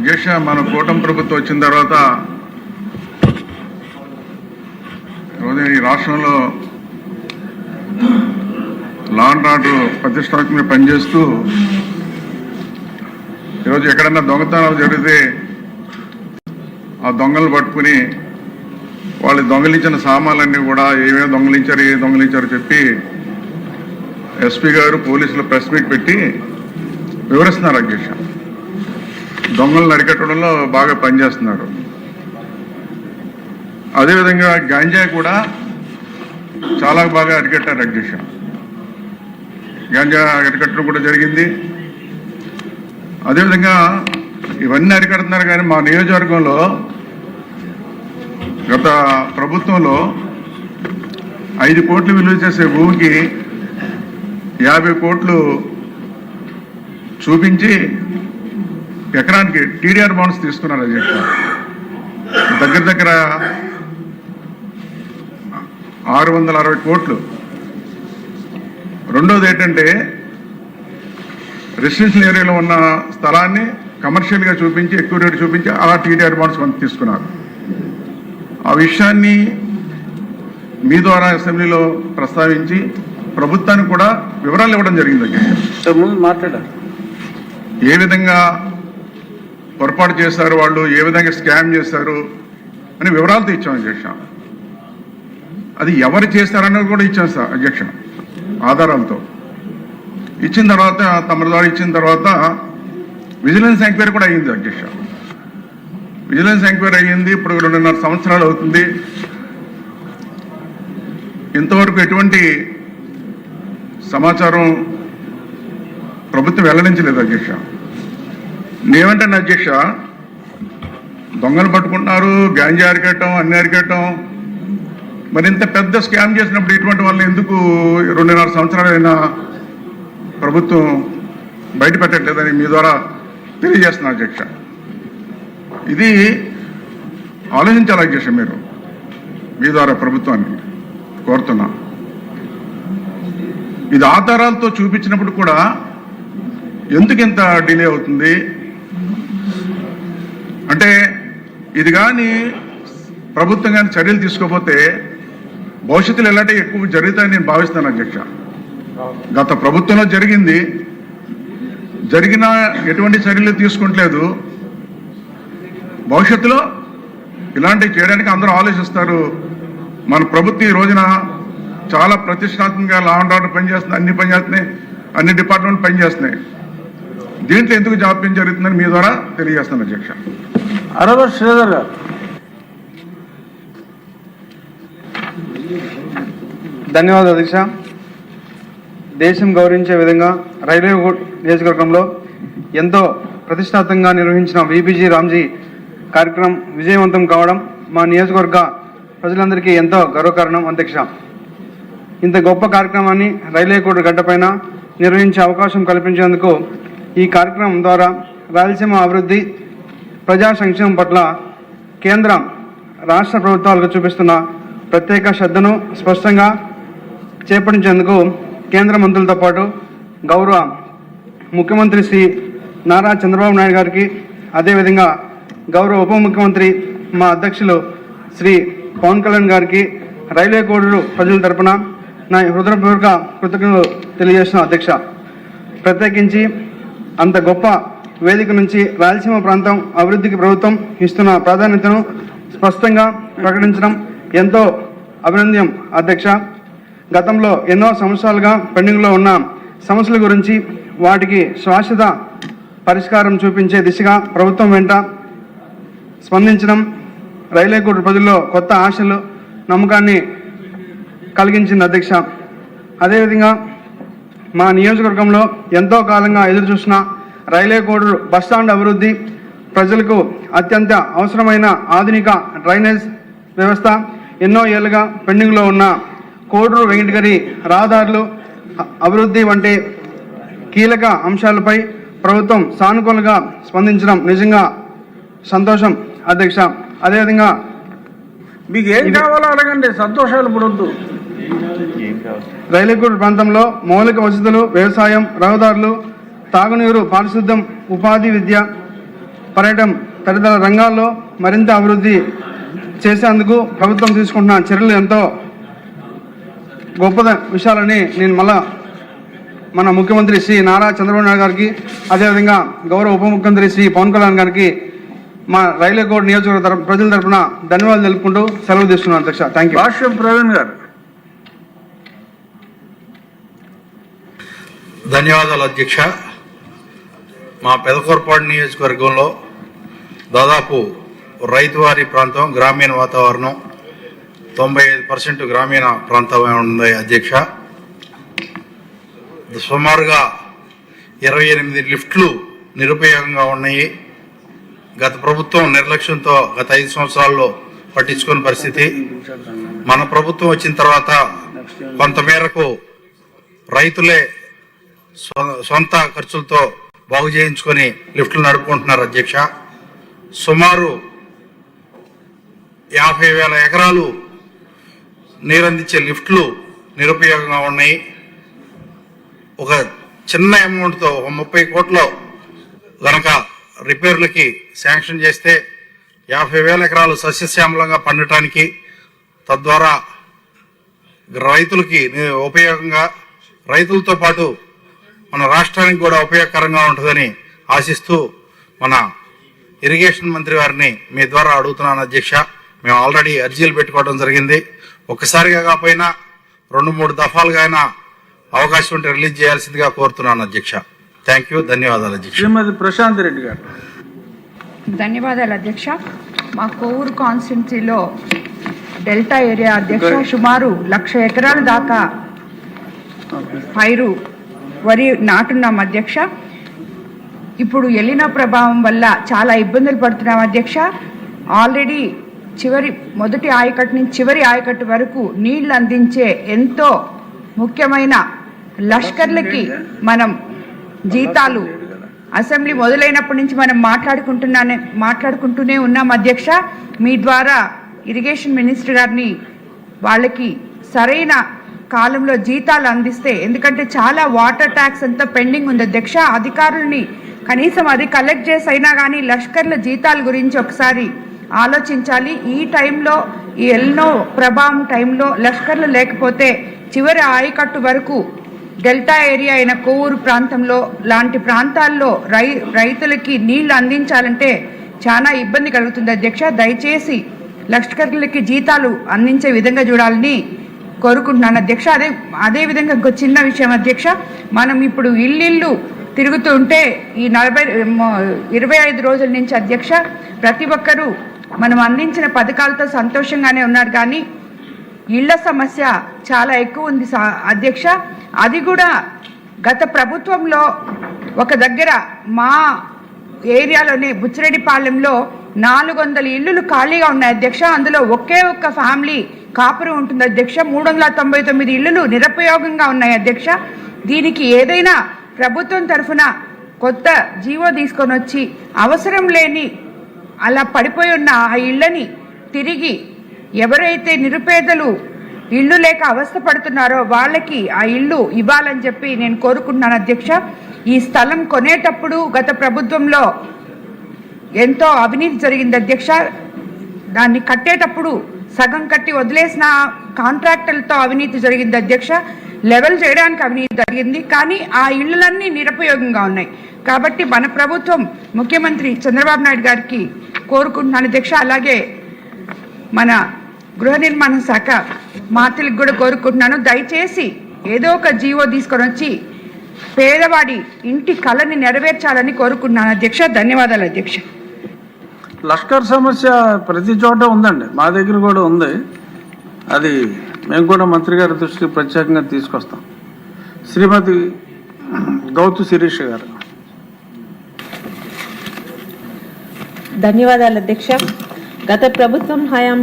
అధ్యక్ష, మన కూటమి ప్రభుత్వం వచ్చిన తర్వాత ఈరోజు ఈ రాష్ట్రంలో లా అండ్ ఆర్డర్ ప్రతిష్టాత్మకంగా పనిచేస్తూ ఈరోజు ఎక్కడన్నా దొంగతనాలు జరిగితే ఆ దొంగలు పట్టుకుని వాళ్ళు దొంగలించిన సామాన్లన్నీ కూడా ఏమేమి దొంగలించారు చెప్పి ఎస్పీ గారు పోలీసులు ప్రెస్ మీట్ పెట్టి వివరిస్తున్నారు. అధ్యక్ష, దొంగలను అరికట్టడంలో బాగా పనిచేస్తున్నారు. అదేవిధంగా గాంజా కూడా చాలా బాగా అరికట్టారు. అధ్యక్ష, గాంజా అరికట్టడం కూడా జరిగింది. అదేవిధంగా ఇవన్నీ అరికడుతున్నారు. కానీ మా నియోజకవర్గంలో గత ప్రభుత్వంలో 5 కోట్లు విలువ చేసే భూమికి 50 కోట్లు చూపించి ఎకరానికి టీడీఆర్ బాండ్స్ తీసుకున్నారు. అధ్యక్ష, దగ్గర 660 కోట్లు. రెండోది ఏంటంటే రెసిడెన్షియల్ ఏరియాలో ఉన్న స్థలాన్ని కమర్షియల్గా చూపించి ఎక్కువ రేటు చూపించి ఆ టీడీఆర్ బాండ్స్ కొంత తీసుకున్నారు. ఆ విషయాన్ని మీ ద్వారా అసెంబ్లీలో ప్రస్తావించి ప్రభుత్వానికి కూడా వివరాలు ఇవ్వడం జరిగింది. మాట్లాడారు ఏ విధంగా పొరపాటు చేశారు, వాళ్ళు ఏ విధంగా స్కామ్ చేశారు అని వివరాలతో ఇచ్చాం. అధ్యక్ష, అది ఎవరు చేస్తారన్నది కూడా ఇచ్చాం సార్. అధ్యక్ష, ఆధారాలతో ఇచ్చిన తర్వాత తమ ద్వారా ఇచ్చిన తర్వాత విజిలెన్స్ ఎంక్వైరీ కూడా అయ్యింది. అధ్యక్ష, విజిలెన్స్ ఎంక్వైరీ అయ్యింది. ఇప్పుడు 2.5 సంవత్సరాలు అవుతుంది. ఇంతవరకు ఎటువంటి సమాచారం ప్రభుత్వం వెల్లడించలేదు. అధ్యక్ష, నేనేమంటాను అధ్యక్ష, దొంగలు పట్టుకుంటున్నారు, గాంజా అరికట్టడం, అన్ని అరికట్టడం, మరి ఇంత పెద్ద స్కామ్ చేసినప్పుడు ఇటువంటి వాళ్ళని ఎందుకు 2.5 సంవత్సరాలైనా ప్రభుత్వం బయట పెట్టట్లేదని మీ ద్వారా తెలియజేస్తున్నారు. అధ్యక్ష, ఇది ఆలోచించాలి. అధ్యక్ష, మీరు మీ ద్వారా ప్రభుత్వాన్ని కోరుతున్నా. ఇది ఆధారాలతో చూపించినప్పుడు కూడా ఎందుకు ఇంత డిలే అవుతుంది అంటే, ఇది కానీ ప్రభుత్వం కానీ చర్యలు తీసుకోకపోతే భవిష్యత్తులో ఎలాంటి ఎక్కువ జరుగుతాయని నేను భావిస్తాను. అధ్యక్ష, గత ప్రభుత్వంలో జరిగిన ఎటువంటి చర్యలు తీసుకుంటలేదు. భవిష్యత్తులో ఇలాంటివి చేయడానికి అందరూ ఆలోచిస్తారు. మన ప్రభుత్వం ఈ రోజున చాలా ప్రతిష్టాత్మకంగా లా అండ్ ఆర్డర్ పనిచేస్తుంది, అన్ని పనిచేస్తున్నాయి, అన్ని డిపార్ట్మెంట్లు పనిచేస్తున్నాయి. దీంట్లో ఎందుకు జాప్యం జరుగుతుందని మీ ద్వారా తెలియజేస్తాను. అధ్యక్ష, శ్రీధర్ గారు. ధన్యవాదాలు అధ్యక్ష. దేశం గౌరవించే విధంగా రైల్వే నియోజకవర్గంలో ఎంతో ప్రతిష్టాత్మకంగా నిర్వహించిన విబిజి రామ్జీ కార్యక్రమం విజయవంతం కావడం మా నియోజకవర్గ ప్రజలందరికీ ఎంతో గర్వకారణం. అధ్యక్ష, ఇంత గొప్ప కార్యక్రమాన్ని రైల్వే కోడ్ గడ్డపైన నిర్వహించే అవకాశం కల్పించేందుకు ఈ కార్యక్రమం ద్వారా రాయలసీమ అభివృద్ధి, ప్రజా సంక్షేమం పట్ల కేంద్ర రాష్ట్ర ప్రభుత్వాలకు చూపిస్తున్న ప్రత్యేక శ్రద్ధను స్పష్టంగా చేపట్టించేందుకు కేంద్ర మంత్రులతో పాటు గౌరవ ముఖ్యమంత్రి శ్రీ నారా చంద్రబాబు నాయుడు గారికి, అదేవిధంగా గౌరవ ఉప ముఖ్యమంత్రి మా అధ్యక్షులు శ్రీ పవన్ కళ్యాణ్ గారికి రైల్వే కోడూరు ప్రజల తరపున నా హృదయపూర్వక కృతజ్ఞతలు తెలియజేస్తున్న. అధ్యక్ష, ప్రత్యేకించి అంత గొప్ప వేదిక నుంచి రాయలసీమ ప్రాంతం అభివృద్ధికి ప్రభుత్వం ఇస్తున్న ప్రాధాన్యతను స్పష్టంగా ప్రకటించడం ఎంతో అభినందనీయం. అధ్యక్ష, గతంలో ఎన్నో సంవత్సరాలుగా పెండింగ్లో ఉన్న సమస్యల గురించి వాటికి శాశ్వత పరిష్కారం చూపించే దిశగా ప్రభుత్వం వెంట స్పందించడం రైల్వే కోడ్ ప్రజల్లో కొత్త ఆశలు, నమ్మకాన్ని కలిగించింది. అధ్యక్ష, అదేవిధంగా మా నియోజకవర్గంలో ఎంతో కాలంగా ఎదురుచూసిన రైల్వే కోడ్ బస్టాండ్ అభివృద్ధి, ప్రజలకు అత్యంత అవసరమైన ఆధునిక డ్రైనేజ్ వ్యవస్థ, ఎన్నో ఏళ్లుగా పెండింగ్లో ఉన్న కోడూరు వెంకటగిరి రహదారులు అభివృద్ధి వంటి కీలక అంశాలపై ప్రభుత్వం సానుకూలంగా స్పందించడం నిజంగా సంతోషం. అధ్యక్ష, అదేవిధంగా మీకు ఏం కావాలో అడగండి, సంతోషాలు పడొద్దు. రైల్వేకోట ప్రాంతంలో మౌలిక వసతులు, వ్యవసాయం, రహదారులు, తాగునీరు, పారిశుద్ధ్యం, ఉపాధి, విద్య, పర్యటన తదితర రంగాల్లో మరింత అభివృద్ధి చేసేందుకు ప్రభుత్వం తీసుకుంటున్న చర్యలు ఎంతో గొప్ప విషయాలని నేను మళ్ళా మన ముఖ్యమంత్రి శ్రీ నారా చంద్రబాబు నాయుడు గారికి, అదేవిధంగా గౌరవ ఉప ముఖ్యమంత్రి శ్రీ పవన్ కళ్యాణ్ గారికి మా రైల్వే కోడ్ నియోజకవర్గ ప్రజల తరఫున ధన్యవాదాలు తెలుపుకుంటూ సెలవు తీసుకున్నాను అధ్యక్ష. Thank you. భాష్యం ప్రవీణ్ గారు. ధన్యవాదాలు అధ్యక్ష. మా పెదకూరపాడు నియోజకవర్గంలో దాదాపు రైతువారీ ప్రాంతం, గ్రామీణ వాతావరణం, 95% గ్రామీణ ప్రాంతమే ఉంది అధ్యక్ష. సుమారుగా 28 లిఫ్ట్లు నిరుపయోగంగా ఉన్నాయి. గత ప్రభుత్వం నిర్లక్ష్యంతో గత 5 సంవత్సరాల్లో పట్టించుకున్న పరిస్థితి. మన ప్రభుత్వం వచ్చిన తర్వాత కొంతమేరకు రైతులే సొంత ఖర్చులతో బాగు చేయించుకొని లిఫ్ట్లు నడుపుకుంటున్నారు అధ్యక్ష. సుమారు 50,000 ఎకరాలు నీరందించే లిఫ్ట్లు నిరుపయోగంగా ఉన్నాయి. ఒక చిన్న అమౌంట్తో 30 కోట్లు గనక రిపేర్లకి శాంక్షన్ చేస్తే 50,000 ఎకరాలు సస్యశ్యామలంగా పండటానికి, తద్వారా రైతులకి ఉపయోగంగా, రైతులతో పాటు మన రాష్ట్రానికి కూడా ఉపయోగకరంగా ఉంటుందని ఆశిస్తూ మన ఇరిగేషన్ మంత్రి వారిని మీ ద్వారా అడుగుతున్నాను అధ్యక్ష. మేము ఆల్రెడీ అర్జీలు పెట్టుకోవడం జరిగింది. ఒక్కసారిగా కాకపోయినా 2-3 దఫాలుగా అయినా అవకాశం ఉంటే రిలీజ్ చేయాల్సిందిగా కోరుతున్నాను అధ్యక్ష. Thank you. ధన్యవాదాలు అధ్యక్ష. శ్రీమతి ప్రశాంత్ రెడ్డి గారు. ధన్యవాదాలు అధ్యక్ష. మా కోవూరు కాన్స్టిట్యున్సీలో డెల్టా ఏరియా అధ్యక్ష సుమారు 1,00,000 ఎకరాల దాకా పైరు వరి నాటున్నాం అధ్యక్ష. ఇప్పుడు ఎలినో ప్రభావం వల్ల చాలా ఇబ్బందులు పడుతున్నాం అధ్యక్ష. ఆల్రెడీ మొదటి ఆయకట్టు నుంచి చివరి ఆయకట్టు వరకు నీళ్లు అందించే ఎంతో ముఖ్యమైన లష్కర్లకి మనం జీతాలు అసెంబ్లీ మొదలైనప్పటి నుంచి మనం మాట్లాడుకుంటూనే ఉన్నాం అధ్యక్ష. మీ ద్వారా ఇరిగేషన్ మినిస్టర్ గారిని వాళ్ళకి సరైన కాలంలో జీతాలు అందిస్తే, ఎందుకంటే చాలా వాటర్ ట్యాక్స్ అంతా పెండింగ్ ఉంది అధ్యక్ష. అధికారుల్ని కనీసం అది కలెక్ట్ చేసి అయినా కానీ లష్కర్ల జీతాల గురించి ఒకసారి ఆలోచించాలి. ఈ టైంలో, ఈ ఎల్నో ప్రభావం టైంలో లష్కర్లు లేకపోతే చివరి ఆయకట్టు వరకు డెల్టా ఏరియా అయిన కోవూరు ప్రాంతంలో లాంటి ప్రాంతాల్లో రైతులకి నీళ్లు అందించాలంటే చాలా ఇబ్బంది కలుగుతుంది అధ్యక్ష. దయచేసి లష్కర్లకి జీతాలు అందించే విధంగా చూడాలని కోరుకుంటున్నాను అధ్యక్ష. అదేవిధంగా ఇంకో చిన్న విషయం అధ్యక్ష, మనం ఇప్పుడు ఇల్లు తిరుగుతూ ఉంటే ఈ 25 రోజుల నుంచి అధ్యక్ష ప్రతి ఒక్కరూ మనం అందించిన పథకాలతో సంతోషంగానే ఉన్నారు, కానీ ఇళ్ల సమస్య చాలా ఎక్కువ ఉంది అధ్యక్ష. అది కూడా గత ప్రభుత్వంలో ఒక దగ్గర మా ఏరియాలోనే బుచ్చిరెడ్డిపాలెంలో 400 ఇళ్ళు ఖాళీగా ఉన్నాయి అధ్యక్ష. అందులో ఒకే ఒక్క ఫ్యామిలీ కాపురం ఉంటుంది అధ్యక్ష. 399 ఇళ్ళు నిరుపయోగంగా ఉన్నాయి అధ్యక్ష. దీనికి ఏదైనా ప్రభుత్వం తరఫున కొత్త జీవో తీసుకొని వచ్చి అవసరం లేని అలా పడిపోయి ఉన్న ఆ ఇళ్ళని తిరిగి ఎవరైతే నిరుపేదలు ఇళ్ళు లేక అవస్థ పడుతున్నారో వాళ్ళకి ఆ ఇళ్ళు ఇవ్వాలని చెప్పి నేను కోరుకుంటున్నాను అధ్యక్ష. ఈ స్థలం కొనేటప్పుడు గత ప్రభుత్వంలో ఎంతో అవినీతి జరిగింది అధ్యక్ష. దాన్ని కట్టేటప్పుడు సగం కట్టి వదిలేసిన కాంట్రాక్టర్లతో అవినీతి జరిగింది అధ్యక్ష. లెవెల్ చేయడానికి అవినీతి జరిగింది, కానీ ఆ ఇళ్ళలన్నీ నిరుపయోగంగా ఉన్నాయి. కాబట్టి మన ప్రభుత్వం ముఖ్యమంత్రి చంద్రబాబు నాయుడు గారికి కోరుకుంటున్నాను అధ్యక్ష. అలాగే మన గృహ నిర్మాణ శాఖ మాతలకు కూడా కోరుకుంటున్నాను, దయచేసి ఏదో ఒక జీవో తీసుకొని వచ్చి పేదవాడి ఇంటి కళని నెరవేర్చాలని కోరుకుంటున్నాను అధ్యక్ష. ధన్యవాదాలు అధ్యక్ష. లష్కర్ సమస్య ప్రతి చోట ఉందండి, మా దగ్గర కూడా ఉంది. అది మేము కూడా మంత్రి గారి దృష్టికి ప్రత్యేకంగా తీసుకొస్తాం. శ్రీమతి గౌతు శిరీష గారు. ధన్యవాదాలు అధ్యక్ష. గత ప్రభుత్వం హయాంలో